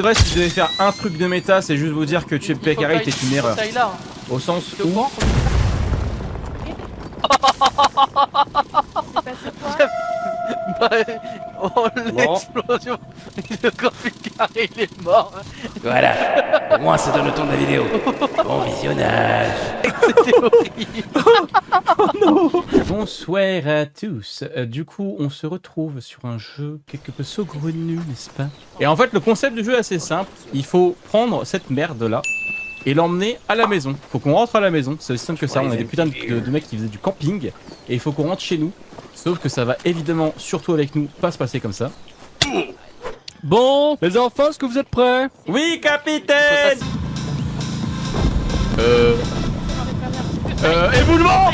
C'est vrai, si je devais faire un truc de méta, c'est juste vous dire que tuer Pekari était une erreur. Au sens où... Oh l'explosion. Le Pekari il est mort. Voilà, au moins ça donne le ton de la vidéo. Bon visionnage. C'était horrible. Oh non. Bonsoir à tous. Du coup, on se retrouve sur un jeu quelque peu saugrenu, n'est-ce pas? Et en fait, le concept du jeu est assez simple. Il faut prendre cette merde-là et l'emmener à la maison. Faut qu'on rentre à la maison, c'est aussi simple que ça. On a des putains de mecs qui faisaient du camping et il faut qu'on rentre chez nous. Sauf que ça va évidemment, surtout avec nous, pas se passer comme ça. Bon, les enfants, est-ce que vous êtes prêts? Oui, capitaine. Éboulement.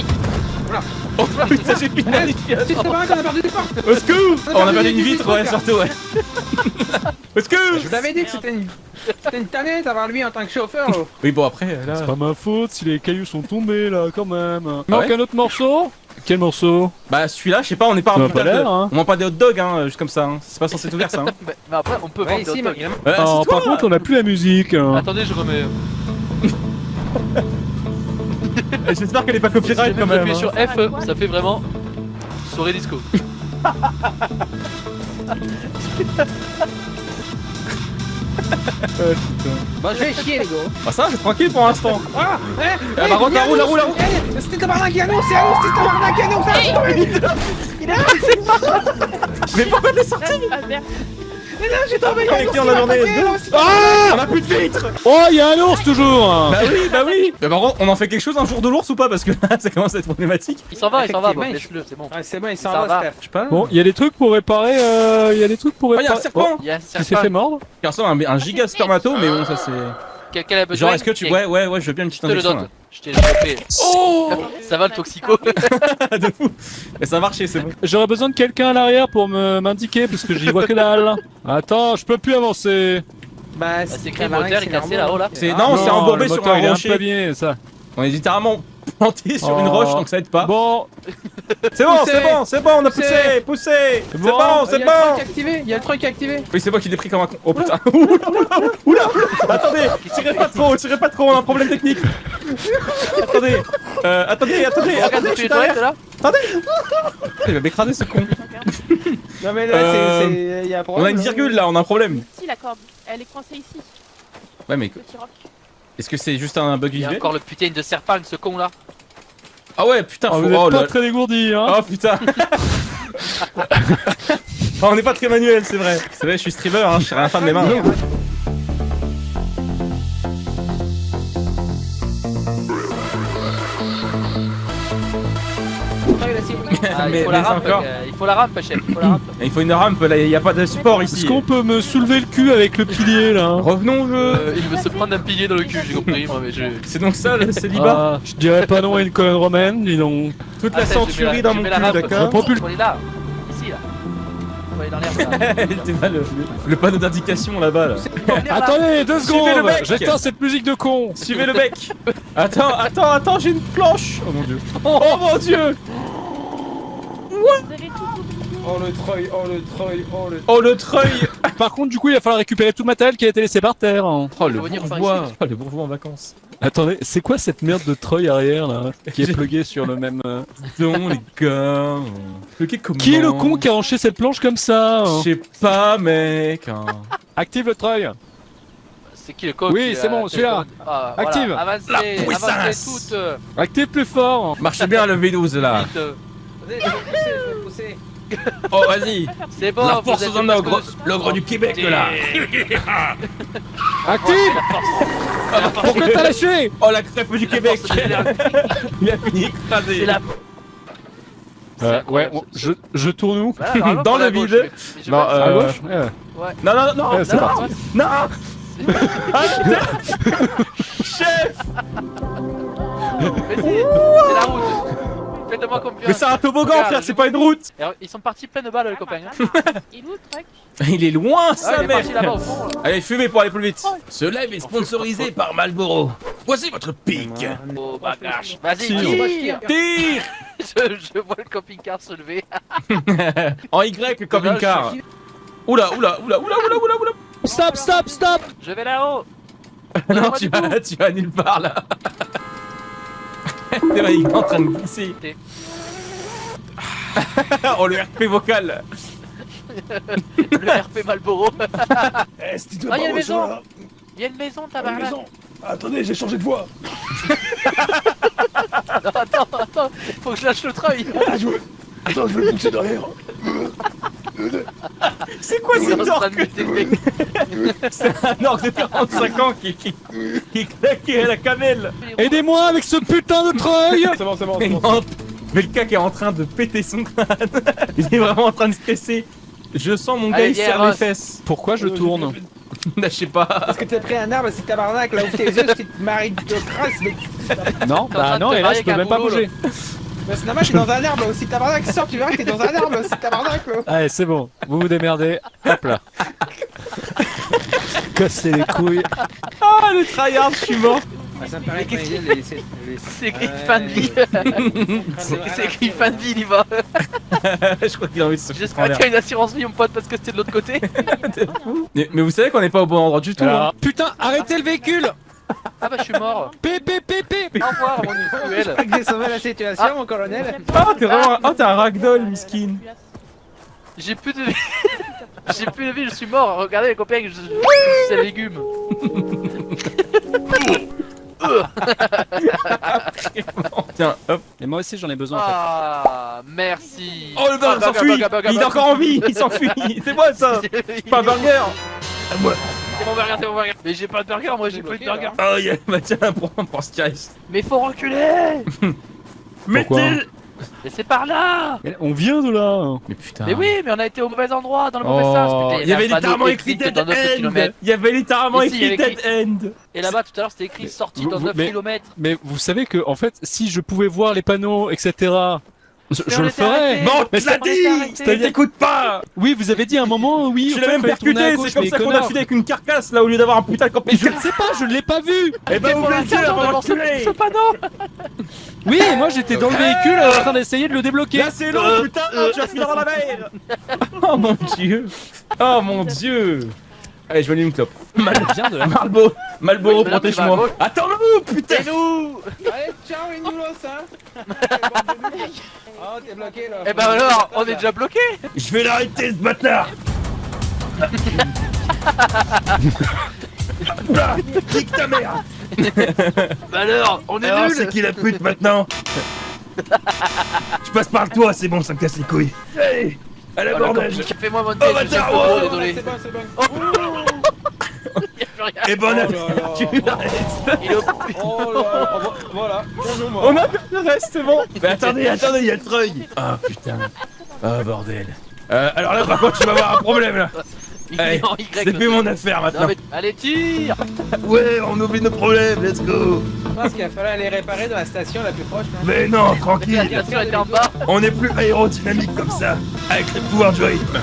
Oh putain, j'ai plus de navigation. C'est vrai qu'on a perdu des portes. Au secours. Oh, on a perdu une vitre, ouais, surtout, ouais. Au secours. Je vous avais dit que c'était une tannette d'avoir lui en tant que chauffeur. Oui, bon, après, là... C'est pas ma faute si les cailloux sont tombés là, quand même. Ah Manque ouais un autre morceau? Quel morceau? Bah, celui-là, je sais pas, on n'est pas Ça un va putain pas l'air, de... hein. On vend pas des hot dogs, hein, juste comme ça, hein. C'est pas censé être ouvert, ça, hein. Mais après on peut Ouais, vendre ici, des hot dogs. mais Alors, par contre, on a plus la musique. Hein. Attendez, je remets. J'espère qu'elle est pas copyright, quand même, J'appuie hein. sur F, ça fait vraiment soirée disco. Bon, je vais chier, les gars. Bah ça, c'est tranquille pour l'instant. Ah, Par contre, la roue, la roue, la roue. C'était tabarnak à nous, c'est à nous, c'était tabarnak à nous, il est Mais pourquoi t'es sorti? Mais là, j'ai tombé Avec qui on a journée On a plus de vitres. Oh, il y a un ours toujours hein. Bah oui, bah oui. Mais par contre, on en fait quelque chose un jour de l'ours ou pas? Parce que là, ça commence à être problématique. Il s'en va, bon, Effectivement, laisse-le, c'est bon. Ouais, c'est bon, il Ça s'en va. va, Steph. Je sais pas. Bon, il y a des trucs pour réparer, il y a des trucs pour Oh, y'a un réparer... serpent. Il y a un Qui s'est serpent. fait mordre? Qui ressemble à un giga spermato, mais bon, ça c'est... Quelqu'un a besoin. Genre, est-ce que tu... Ouais, je veux bien une Je petite te le injection, donne. Je t'ai chopé. Oh. Ça va le toxico? là. De fou. Mais ça a marché, c'est bon. J'aurais besoin de quelqu'un à l'arrière pour m'indiquer, parce que j'y vois que dalle. Attends, je peux plus avancer. Bah, C'est écrit le moteur est cassé là-haut là. C'est... Non, c'est embourbé le sur moteur, il est un un peu rocher. abîmé, ça. On est littéralement planté sur une Oh. roche, donc ça aide pas. Bon, C'est bon, Poussez. c'est bon, on a poussé, Poussez. poussé. C'est Bon. bon, c'est Il y a le bon. truc activé, il y a le truc activé. Oui, c'est moi qui l'ai pris comme un con. Oh putain. Oula. Attendez, tirez pas trop, on a un problème technique. Attendez. Attendez. Regarde depuis les toilettes là. Il va m'écraser ce con. Non, mais là, il y a un On problème. a une virgule là, on a un problème. Si la corde, elle est coincée ici, Ouais, mais petit roc. est-ce que c'est juste un bug Il y a visuel? encore le putain de serpent ce con là. Ah ouais, putain, oh, faut... vous êtes Oh pas là. très dégourdi, hein. Oh putain. Oh, on n'est pas très manuel, c'est vrai. C'est vrai, je suis streamer, hein, je sais rien faire de mes mains. Ah, Mais il faut la rampe, encore. il faut la rampe, chef. Il faut la rampe. Il faut une rampe, là, il n'y a pas de support Est-ce ici. qu'on peut me soulever le cul avec le pilier, là? Revenons au jeu. Il veut se prendre un pilier dans le cul, j'ai compris moi, mais je. C'est donc ça le célibat. Ah, je dirais pas non à une colonne romaine, dis donc. Toute la Attends, je mets centurie dans je mon mets cul, la rampe. d'accord. prend plus le- Faut aller là. Ici là. Faut aller dans l'herbe là. T'es mal, le panneau d'indication là-bas là. Attendez, 2 Suivez secondes! le mec. J'éteins cette musique de con! Suivez le bec. Attends, j'ai une planche. Oh mon dieu. Oh mon dieu. Vous avez tout oublié. Oh le treuil, oh le treuil, oh le. Oh le treuil. Par contre, du coup, il va falloir récupérer tout le matériel qui a été laissé par terre. Hein. Oh le Faut venir par bourgeois. ici. Oh le bourgeois en vacances. Attendez, c'est quoi cette merde de treuil arrière, là? Qui est plugué sur le même... Donc les gars. Comment? Qui est le con qui a ranché cette planche comme ça? Hein? Je sais pas mec. Hein. Active le treuil! C'est qui le con? Oui, c'est bon, celui-là. Ah, Active. Voilà. Avancez, La puissance. avancez toutes. Active plus fort! Marche bien le V12 là. Vite. Je vais pousser. Oh vas-y. C'est bon. La vous force êtes d'un parce ogre. que- L'ogre du Québec là. Active! La force. Pourquoi t'as lâché? Oh la crêpe du Québec. force de l'air. Il a fini écrasé. C'est la. C'est Ouais, incroyable, je tourne où? Voilà, normalement, Dans faut le la gauche, vide. mais je Non, pense- À gauche? Ouais. Ouais. Non. Ouais, c'est Non, parti. Non. Chef. Mais c'est la route. Faites-moi confiance. Mais c'est un toboggan Regarde, frère, je- c'est pas une route. Alors, ils sont partis plein de balles les copains. hein. Il est où le truc? Il est loin Ah, ça il est mec. parti là-bas au fond. Là. Allez fumez pour aller plus vite. Ce live est sponsorisé par Marlboro. Voici votre pic. Oh bagache. Vas-y, Si, tire. on va Tire. Je vois le camping-car se lever. En Y camping-car. Oula. Stop. Je vais là-haut. Non, tu vas nulle part là. C'est vrai, il est en train de glisser. Oh, le RP vocal. Le RP Malboro. Eh, si tu dois Ah, y'a pas une maison. rejoindre Il y a une maison, la tabarnak. maison. Attendez, j'ai changé de voix. Non, attends, faut que je lâche le treuil. Attends, je vais le pousser derrière. C'est quoi Il est cet en train orque? de m'éteigner. C'est un orque de 45 ans qui est claqué à la camelle. Aidez-moi avec ce putain de treuil. C'est bon, c'est bon. Mais non, mais le gars qui est en train de péter son crâne. Il est vraiment en train de stresser. Je sens mon gars, Allez, il viens, serre les Ross. fesses. Pourquoi je tourne? Je sais pas. Parce que t'as pris un arbre, c'est tabarnak, là où tes yeux, c'est te marie de crasse, mais... Non, T'es en train bah de non, te et là marier je peux avec même un pas boulot, bouger. Mais c'est normal, t'es dans un arbre, aussi tabarnak, sors, tu verras que t'es dans un arbre, c'est tabarnak, là. Allez, c'est bon, vous vous démerdez. Hop là. Cassez les couilles. Ah, le tryhard, je suis mort. Ça me paraît qu'est-ce C'est écrit Ouais, fin de vie. C'est écrit fin de vie, il y va. Je crois qu'il a envie de se foutre en J'espère l'air. qu'il y a une assurance vie, mon pote, parce que c'était de l'autre côté. Mais vous savez qu'on n'est pas au bon endroit du tout. Alors, putain, arrêtez le véhicule. Ah bah, je suis mort. Pépé. Au revoir, mon cruel. J'ai sauvé la situation, mon colonel. Oh, t'es vraiment. Oh, t'es un ragdoll, miskin. J'ai plus de vie. J'ai plus de vie, je suis mort. Regardez les copains, je suis un légume. Tiens, hop. Et moi aussi j'en ai besoin en Ah, merci. Oh, le burger s'enfuit. Il est encore en vie. Il s'enfuit. C'est moi ça. C'est pas un burger. C'est mon burger, c'est mon burger. Mais j'ai pas de burger, moi j'ai plus de burger. Oh, yeah. Bah, tiens, pour Skies. Mais faut reculer. Pourquoi Mais c'est par là. fait. On vient de là. Mais putain. Mais oui, mais on a été au mauvais endroit, dans le mauvais sens. Oh, Putain, il y avait un panneau littéralement écrit dans Dead 9 End. kilomètres. Il y avait littéralement Ici, il y écrit avait Dead End. Et là-bas, tout à l'heure, c'était écrit sortie dans 9 mais- km. Mais vous savez que en fait, si je pouvais voir les panneaux, etc., je on le était ferais. arrêtés. Bon, Mais tu l'as c'est- dit. c'est-à-dire- T'écoutes pas. Oui, vous avez dit à un moment, oui. Tu en l'as fait, même fallait tourner à percuté. gauche, C'est comme mais ça qu'on a connard. filé avec une carcasse là au lieu d'avoir un putain de Mais je camping. ne sais pas, je ne l'ai pas vu. Eh ben, Pour vous la le dire charge avant devant de tuer. ce panneau. Oui, et moi j'étais dans le véhicule en train d'essayer de le débloquer. Là c'est long, putain, tu vas finir dans la mer. Oh mon dieu. Oh mon dieu. Allez, je vais aller une clope. Viens de là. Malboro, Oui, mais là, tu vas à protège-moi. gauche. Attends-nous, putain. Et nous. Allez, ciao, les noulos, hein. Oh, t'es bloqué, là. Eh ben alors, on est déjà bloqué. Je vais l'arrêter ce bâtard. Oula, kick ta mère. Bah alors, on est Alors nuls. c'est qui la pute maintenant? Je passe par toi, c'est bon, ça me casse les couilles. Allez, à la Oh, le bordel. camp, fais-moi monter, Oh, je sais bâtard, pas, oh, désolé. C'est bon, c'est bon. Y a plus rien. Et bon, Oh là tu là. restes. Il est au... Oh là, voilà. Bonjour, moi. On a perdu le reste, c'est bon. Mais attendez, il y a le treuil. Ah putain. Ah bordel. Alors là, par contre, tu vas avoir un problème là. Il Allez, est en Y. c'est plus mon affaire Non, maintenant. mais... Allez, tire. Ouais, on oublie nos problèmes, let's go. Je pense qu'il va falloir aller réparer dans la station la plus proche, non? Mais non, La tranquille. station était en bas. On est plus aérodynamique comme ça, avec le pouvoir du rythme.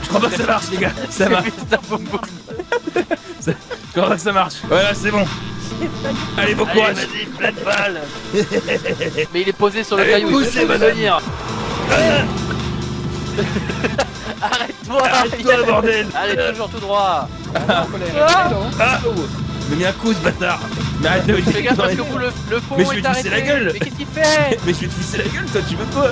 Je crois pas que ça marche les gars, ça marche. C'est un boum boum. Je crois pas que ça marche. Voilà, c'est bon. Allez, bon courage. Allez, vas-y, plein de balles. Mais il est posé sur le Allez, caillou, il poussez, peut madame. venir. Arrête-toi. Arrête-toi, bordel. Allez, toujours tout droit. Faut les réparer, non? Ah, il m'a mis un coup ce bâtard. Mais arrête de Fais gaffe parce que vous, le pont Mais je vais est te arrêté. visser la gueule. Mais qu'est-ce qu'il fait? Mais je vais te fisser la gueule, toi, tu veux quoi?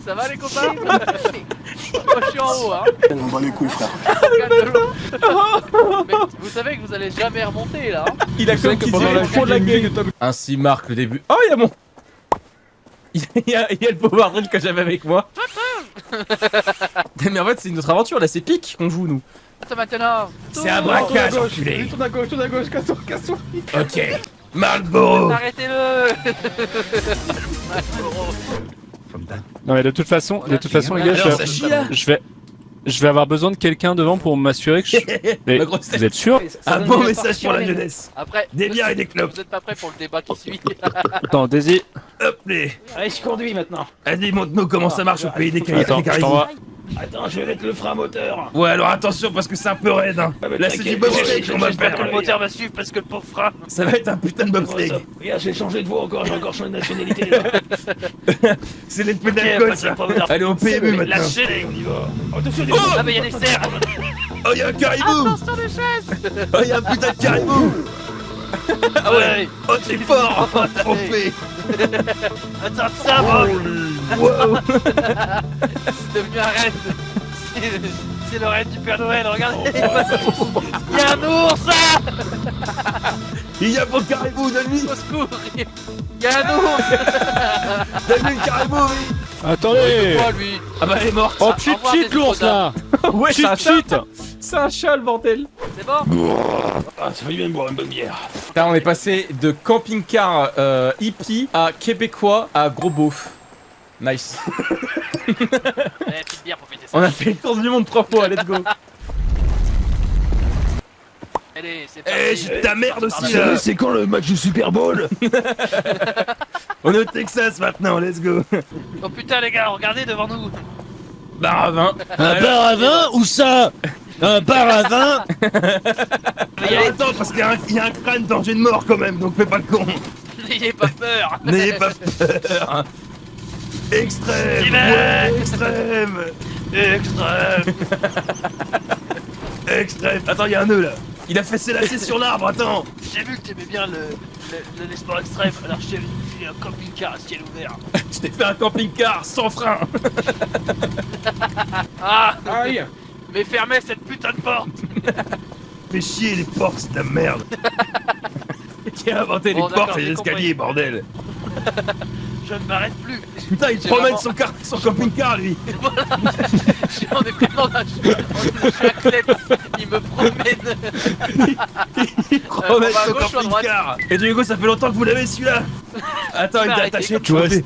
Ça va les copains? Moi je suis en haut hein. On bat les couilles, frère. Mais vous savez que vous allez jamais remonter là hein. Il a comme pendant la fond de la gueule. Ainsi marque le début. Oh, il y a mon. Il y a le pouvoir drill que j'avais avec moi. Mais en fait, c'est notre aventure là, c'est pique qu'on joue nous. Ça maintenant. C'est un braquage, enculé. Tourne à gauche, casse-toi. Ok. Marlboro. Arrêtez-le. Non mais de toute façon, les gars, Alors, ça chie là. je vais. je vais avoir besoin de quelqu'un devant pour m'assurer que je... Mais Ma grosse tête. vous êtes sûr? Ça Un donne bon une message partie pour la à jeunesse. Après, Des bières et des clopes. vous êtes pas prêts pour le débat qui suit. Attends, Daisy. Hop les. Allez, je conduis maintenant. Allez, montre-nous comment ça marche au pays des Attends, je Caraïbes. t'envoie. Attends, je vais mettre le frein moteur. Ouais, alors attention parce que c'est un peu raide. Hein. Ah, mais Là, c'est t'inquiète, du bobsleigh je- qu'on va j'espère faire. que le moteur va suivre parce que le pauvre frein. Ça va être un putain de bobsleigh. Regarde, j'ai changé de voix encore, j'ai encore changé de nationalité. Là. C'est les d'alcool, ça. Allez, au PMU maintenant. Lâchez, on y va. Attention, des Ah, mais y'a des cerfs. Oh, y'a un caribou. Attention les chaises. Oh, y'a un putain de caribou. Ah ouais. Oh, c'est fort. Oh, trompé. Attends, ça va. Wow. C'est devenu un reine. C'est le reine du Père Noël, regardez. Il y a un ours là. Il y a mon caribou, donne-lui. Au secours. Il y a un ours. Donne-lui le caribou, oui. Attendez. Quoi lui? Ah bah, elle est morte. Oh, Au pchit revoir, pchit des l'ours là. Ouais, c'est un Pchit chat. pchit. C'est un chat, le bordel. C'est bon? Ah, ça fait du bien de boire une bonne bière. Là, on est passé de camping-car hippie à québécois à gros beauf. Nice. Allez, petite bière pour fêter ça. On a fait le tour du monde 3 fois, let's go. Allez, c'est Eh, parti. j'ai ta merde aussi, là. C'est quand le match du Super Bowl? On est au Texas maintenant, let's go. Oh putain les gars, regardez devant nous. Bar à vin. Un bar à vin? Où ça? Un bar à vin? Alors attends, parce qu'il y a un crâne danger de mort quand même, donc fais pas le con. N'ayez pas peur. N'ayez pas peur. Extrême. J'y vais. Ouais, extrême. Extrême. Extrême. Attends, il y a un nœud là. Il a fait ses lacets sur l'arbre, attends. J'ai vu que t'aimais bien les sports extrêmes, alors je t'ai filé un camping-car à ciel ouvert. Je t'ai fait un camping-car sans frein. Ah, Aïe. mais fermez cette putain de porte. Fais chier les portes, c'est de la merde. Qui a inventé Bon, les portes d'accord, et les j'ai escaliers, compris. bordel. Je ne m'arrête plus. Putain, il J'ai promène vraiment- son camping-car, lui. On est vraiment dans un chaclette. Il me promène. Il promène on va à son gauche ou à droite? camping-car. Et du coup, ça fait longtemps que vous l'avez celui-là. Attends, il t'a Arrêtez, attaché, Tu restes,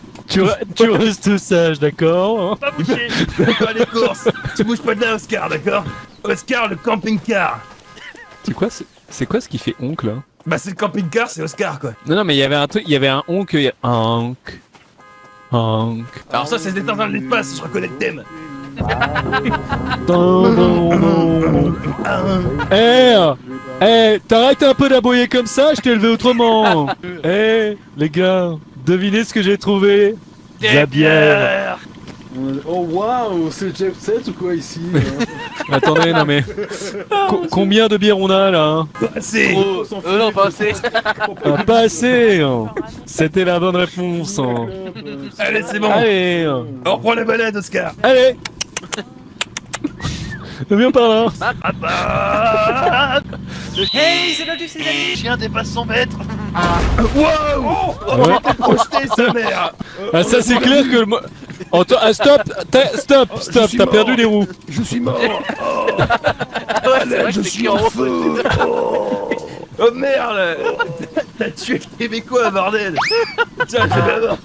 tu restes sage, d'accord? Pas bouger. Pas les courses. Tu bouges pas de là, Oscar, d'accord? Oscar, le camping-car. C'est quoi, c'est quoi ce qui fait oncle hein? Bah, c'est le camping-car, c'est Oscar, quoi. Non, non, mais il y avait un truc, il y avait un oncle, Honk. Alors ça, c'est des étoiles de l'espace, je reconnais le thème. T'arrêtes un peu d'aboyer comme ça, je t'ai élevé autrement. Les gars, devinez ce que j'ai trouvé? De la bière. Oh waouh, c'est Jeff Set ou quoi ici? Attendez, non mais... combien de bières on a là hein? C'est... Non, pas assez. Ah, pas assez hein. C'était la bonne réponse hein. Allez, c'est bon. Allez On reprend la balade, Oscar. Allez. Viens par là. Hey, c'est l'heure du César. Chien dépasse son maître. Wow. Ouais. T'es projeté, sa mère. Ah ça c'est clair que le... Oh, stop, stop, t'as perdu les roues. Je suis mort. C'est vrai que c'est écrit en haut. Feu. Oh. Oh merde. T'as tué le Québécois, bordel. Tiens, je vais d'abord.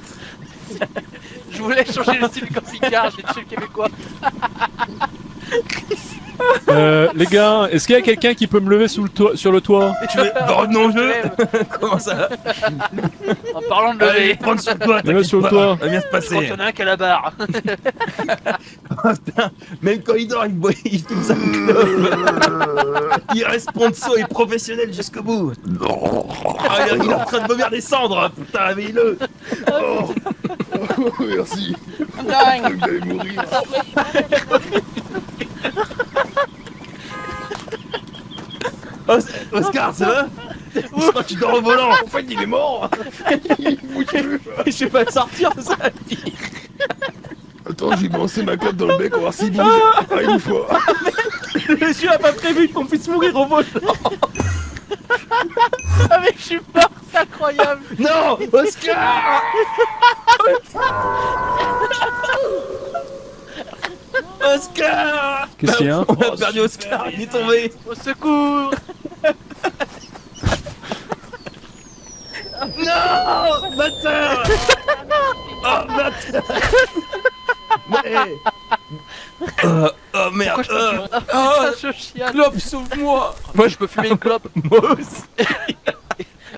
Je voulais changer le style camping-car, j'ai tué le Québécois. Les gars, est-ce qu'il y a quelqu'un qui peut me lever sur le toit? Tu veux... Oh non, je... Comment ça? En parlant de Allez, lever, prends sur toi, Mets-le t'inquiète sur le pas. toit. Ça va bien se je crois qu'il passer. y en a un qui a la barre. Oh, putain, même quand il dort, il fume sa clope. Il reste sponsor et professionnel jusqu'au bout. Ah, il est en train de vomir des cendres, putain, réveille-le. Oh, merci. Vous allez mourir. Oscar, ça va? Je crois que tu dors au volant. En fait, il est mort. Il bouge plus. Je vais pas te sortir de ça. Attends, j'ai balancé ma clope dans le bec, on va voir s'il bouge. Ah, une fois. Le monsieur a pas prévu qu'on puisse mourir au volant. Ah mais je suis mort, c'est incroyable. Non, Oscar. Oscar. Qu'est-ce qu'il y a? On a perdu Oscar, il est tombé. Au secours. Non, bâtard. Oh, bâtard. Ouais. Oh merde. Ah, je chiale. Clope, sauve-moi. Moi je peux fumer une clope. Moi aussi.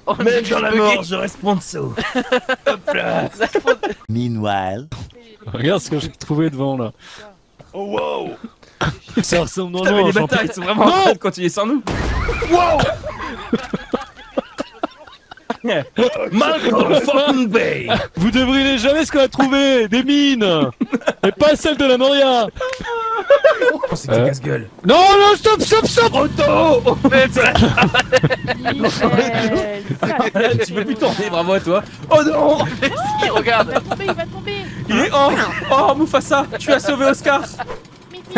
Oh, Même j'ai dans la bugué. mort, je reste ponceau. Hop là. Meanwhile. Regarde ce que j'ai trouvé devant là. Oh wow. Ça ressemble Putain, mais vraiment à les un bâtards, champion. ils sont vraiment en train de continuer sans nous. Wow. Michael fucking Bay. Vous devriez jamais ce qu'on a trouvé. Des mines. Et pas celle de la Moria. Oh, c'est qui casse-gueule. Non, non, stop, stop, stop. Auto. Oh, putain. Tu peux plus tourner, bravo à toi. Oh non. Mais si, regarde. Il va tomber. Il est oh Mufasa, tu as sauvé Oscar.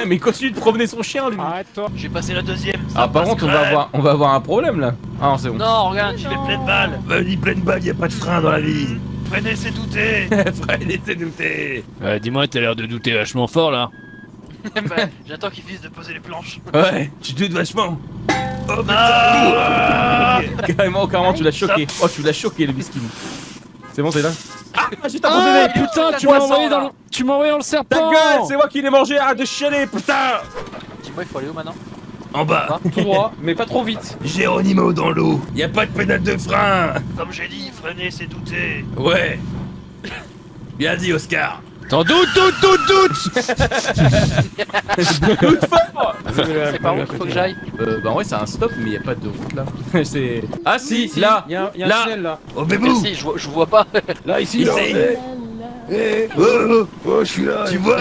Mais il continue de promener son chien lui. Arrête-toi. J'ai passé la deuxième. ça Ah par passe contre crème. on va avoir un problème là. Ah non c'est bon. Non, regarde, j'y vais plein de balles. Vas-y, pleine balle, y a pas de frein dans la vie. Freiner, c'est douter. Frère, laissez douter. Dis-moi, t'as l'air de douter vachement fort là. Bah, j'attends qu'ils finissent de poser les planches. Ouais, tu doutes vachement. Oh Ah. putain. Carrément tu l'as choqué. Oh tu l'as choqué le biscuit. C'est bon t'es là. Ah j'ai Ah abandonné. putain, tu Poisson, m'as envoyé là. dans le... Tu m'as envoyé dans le Ta serpent. gueule, c'est moi qui l'ai mangé, arrête de chialer putain. Dis-moi, il faut aller où maintenant? En bas. Tout droit, mais pas trop vite. Géronimo dans l'eau. Y a pas de pédale de frein. Comme j'ai dit, freiner, c'est douter. Ouais. Bien dit, Oscar. T'en doute. C'est par où qu'il faut que j'aille? Bah en vrai c'est un stop mais y a pas de route là. C'est... Ah si, Si, là. il y a un là. tunnel là. Oh bébou. Merci, je vois pas. Là, ici, là. Ici. Eh, Oh, je suis là. Tu vois.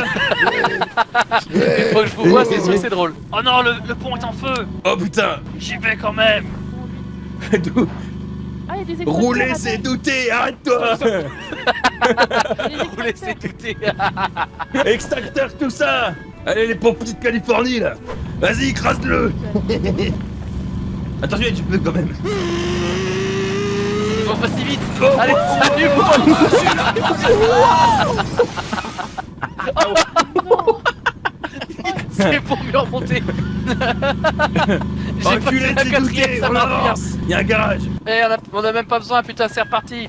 Il faut que je vous vois, c'est sûr que c'est drôle. Oh non, le pont est en feu. Oh putain. J'y vais quand même. Ah, il y a des extracteurs Rouler, à c'est terre. douter. Arrête-toi. Il y a des Vous laissez extracteurs. douter. Extracteur, tout ça. Allez, les pompiers de Californie là. Vas-y, écrase-le. Attention, tu peux quand même. Ils vont pas si vite. Oh. Allez, salut vous. C'est pour mieux remonter. J'ai passé Enculé, la c'est quatrième, douté. ça On marche bien. avance. Y'a un garage. Eh, on a même pas besoin, putain, c'est reparti.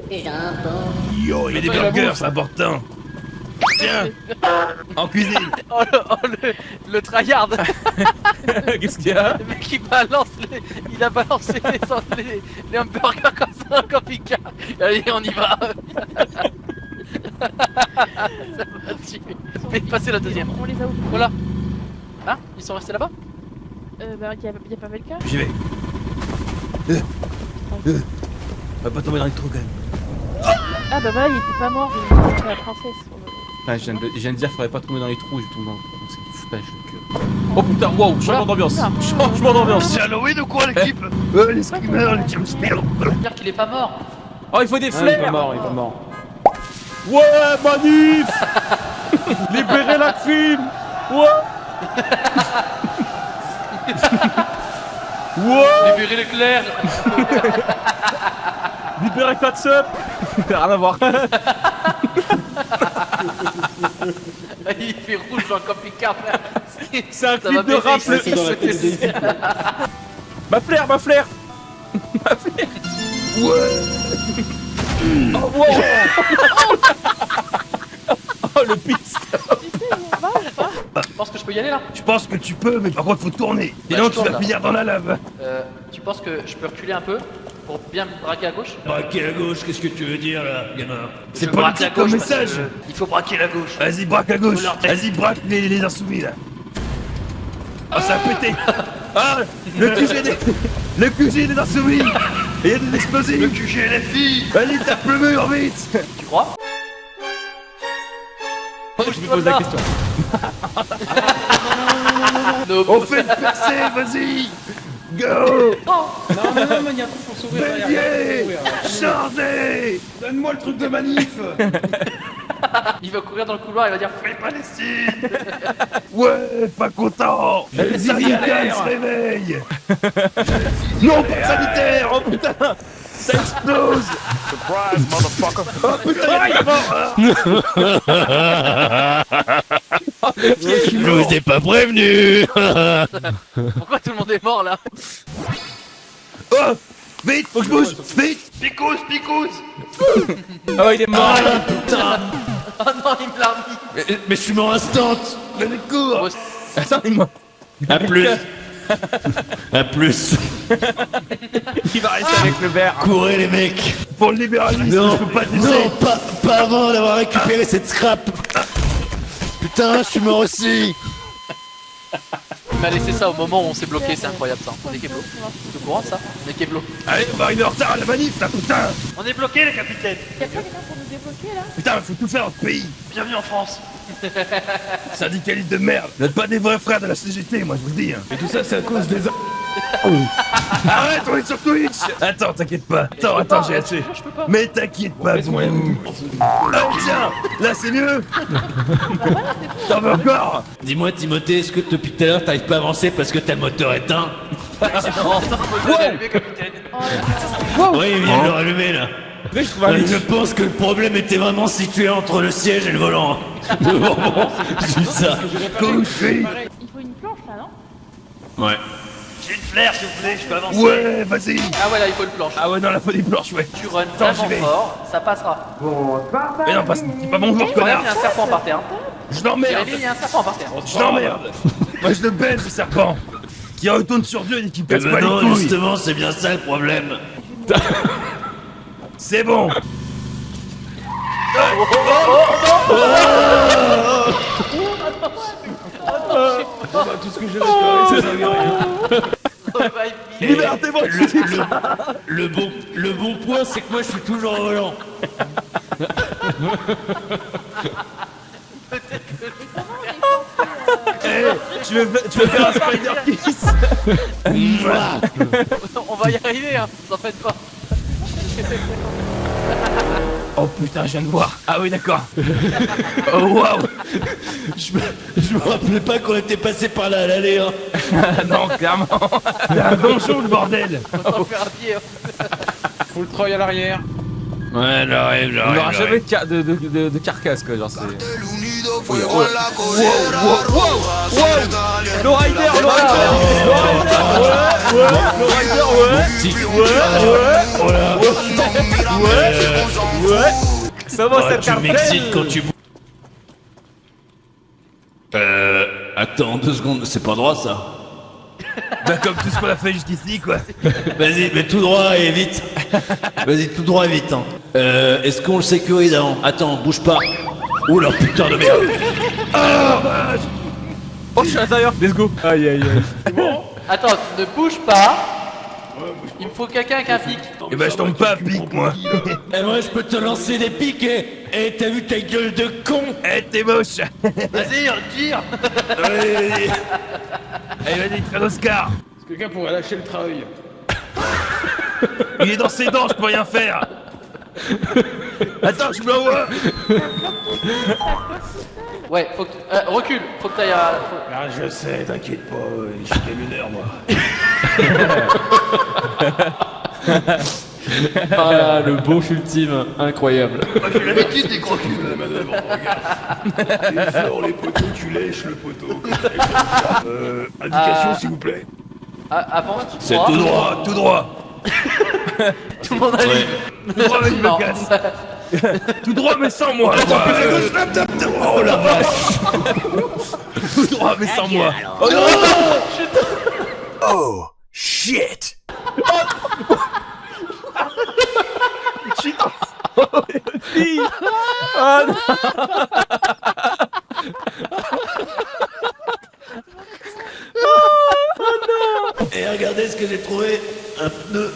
Yo, y'a des burgers, c'est important. Tiens. En cuisine. Oh, le tryhard. Qu'est-ce qu'il y a? Le mec il balance il a balancé les hamburgers comme ça en camping-car. Allez, on y va. Ça va tuer. Mais passez la deuxième. On les a oubliés. Voilà. Hein? Ils sont restés là-bas? Bah, y a pas quelqu'un? J'y vais. On va pas tomber dans les trous quand même. Ah bah voilà, il était pas mort, il était la princesse. Ah, je viens de dire faudrait pas tomber dans les trous, je tombe dans le trou, c'est du foutage de gueule. Oh putain, wow, changement d'ambiance. Changement d'ambiance. C'est Halloween ou quoi l'équipe? Les screamers, les jumpscares. Dire qu'il est pas mort. Oh il faut des Ah, il est pas flares. mort, il est pas mort. Ouais, manif. Libérez la crime. Ouais. Ouais. Libérez l'éclair. Libérez Katsup. Rien à voir. Il fait rouge dans le camping-car. C'est un Ça clip va de baisser rap. ici. C'est dans la tête des Ma flair. Ma flair. Ouais. Oh, wow. Oh le pit. Tu sais où on va ou pas? Tu penses que je peux y aller là? Je pense que tu peux, mais par contre faut tourner. Bah, Sinon je tu tourne, vas là. finir dans la lave. Tu penses que je peux reculer un peu pour bien me braquer à gauche? Braquer à gauche, qu'est-ce que tu veux dire là, gamin? Je C'est veux braquer politique à comme gauche parce message. que il faut braquer la gauche. Vas-y, braque à gauche. Faut leur dire. Vas-y, braque les insoumis là. Oh, ça a pété. Ah, le QG des insoumis. Et il y a des explosifs. Le QG les filles. Vas-y, tape le mur vite. Tu crois? Je me pose la question. On fait une percée, vas-y. Go. Non, mais il y a un truc pour s'ouvrir. là, y a rien Bélier. pour s'ouvrir. Chardé. Donne-moi le truc de manif. Il va courir dans le couloir, il va dire fais Palestine. Ouais, pas content. Le Zivical se réveille. Non, pas de sanitaire. Oh putain. Ça explose. Surprise, motherfucker. Oh putain, il est mort. Je vous ai pas prévenu. Pourquoi tout le monde est mort là? Oh, vite, faut que je bouge. Vite. Picous, picous. Oh il est mort. Oh non, il me l'a remis. Mais je suis mort instant. Mais cours. Attends, moi. À plus. À plus. Il va rester avec le verre. Courez les mecs. Pour le libéralisme, je peux pas te laisser. Non, pas avant d'avoir récupéré cette scrap. Putain, je suis mort aussi. Il m'a laissé ça au moment où on s'est bloqué, c'est incroyable ça. On est Keblo. C'est au courant ça? On est Keblo. Allez, on va arriver en retard à la manif, là, putain. On est bloqué les capitaines. Y'a pas quelqu'un pour nous débloquer là? Putain, faut tout faire dans ce pays. Bienvenue en France. Syndicaliste de merde. Vous n'êtes pas des vrais frères de la CGT, moi, je vous le dis. Et tout ça, c'est à cause des... Arrête, on est sur Twitch. Attends, t'inquiète pas. Attends, j'ai hâté. Mais t'inquiète pas, vous. Ah, tiens, là, c'est mieux. T'en veux encore? Dis-moi Timothée, est-ce que depuis tout à l'heure t'arrives pas à avancer parce que ta moteur est éteint? Oui, il vient de le rallumer là. Je pense que le problème était vraiment situé entre le siège et le volant. Je dis ça. Couché. Il faut une planche là, non? Ouais. J'ai une flair s'il vous plaît, je peux avancer. Ouais, vas-y. Ah ouais là il faut une planche. Ah ouais, non, là, faut des planches, ouais. Tu run Attends, vraiment j'y vais. fort, ça passera. Mais non, c'est pas bon jour, Jérémy, connard. il y a un serpent par terre. Je l'emmerde. Jérémy, il y a un serpent par terre. Je l'emmerde. Moi, je le baise, ce serpent. Qui retourne sur Dieu et qui Eh casse ben pas les non, couilles. justement, c'est bien ça le problème. C'est bon. Tout ce que j'ai réparé, c'est ça, rien. Liberté, moi, Le bon point, c'est que moi je suis toujours au volant. tu veux faire un spider kiss? On va y arriver hein, t'en faites pas. Oh putain, je viens de voir. Ah oui, d'accord. Oh waouh. Je me rappelais pas qu'on était passé par là à l'aller. Hein. Non, clairement. C'est un donjon, le bordel. On va faire un pied. Hein. Full Troy à l'arrière. Ouais, j'arrive. Il n'y aura jamais de carcasse, quoi. Genre, c'est. Le rider, Ça va, ça Tu m'excites quand tu... Attends 2 secondes, c'est pas droit ça. Bah comme tout ce qu'on a fait jusqu'ici, quoi. Vas-y, mais tout droit et vite. Vas-y, tout droit et vite. Hein. Est-ce qu'on le sécurise avant? Attends, bouge pas. Oula, putain de merde. Oh, je suis à l'intérieur, let's go. Aïe, aïe, aïe. Attends, ne bouge pas. Il me faut quelqu'un avec un pic. Et bah je tombe pas à pic, moi. Et moi, je peux te lancer des pics et t'as vu ta gueule de con? Eh, t'es moche. Vas-y, tire. Allez, vas-y, crée d'Oscar. Est-ce que quelqu'un pourrait lâcher le treuil? Il est dans ses dents, je peux rien faire. Attends, je me vois. Ouais, faut que tu... recule, faut que t'ailles à... Ah, je sais, t'inquiète pas, je suis camionneur, moi. Ah, le beauf ultime, incroyable. J'ai l'habitude des gros culs. La manœuvre, regarde. Tu sors les poteaux, tu lèches le poteau. Indication, s'il vous plaît. Avance, C'est droit. tout droit. Tout droit. Tout le monde arrive. Tout droit, mais il me casse. Tout droit, mais sans moi. Oh la vache. Tout droit, mais sans moi. Oh non. Oh, shit. Et regardez ce que j'ai trouvé. Un pneu.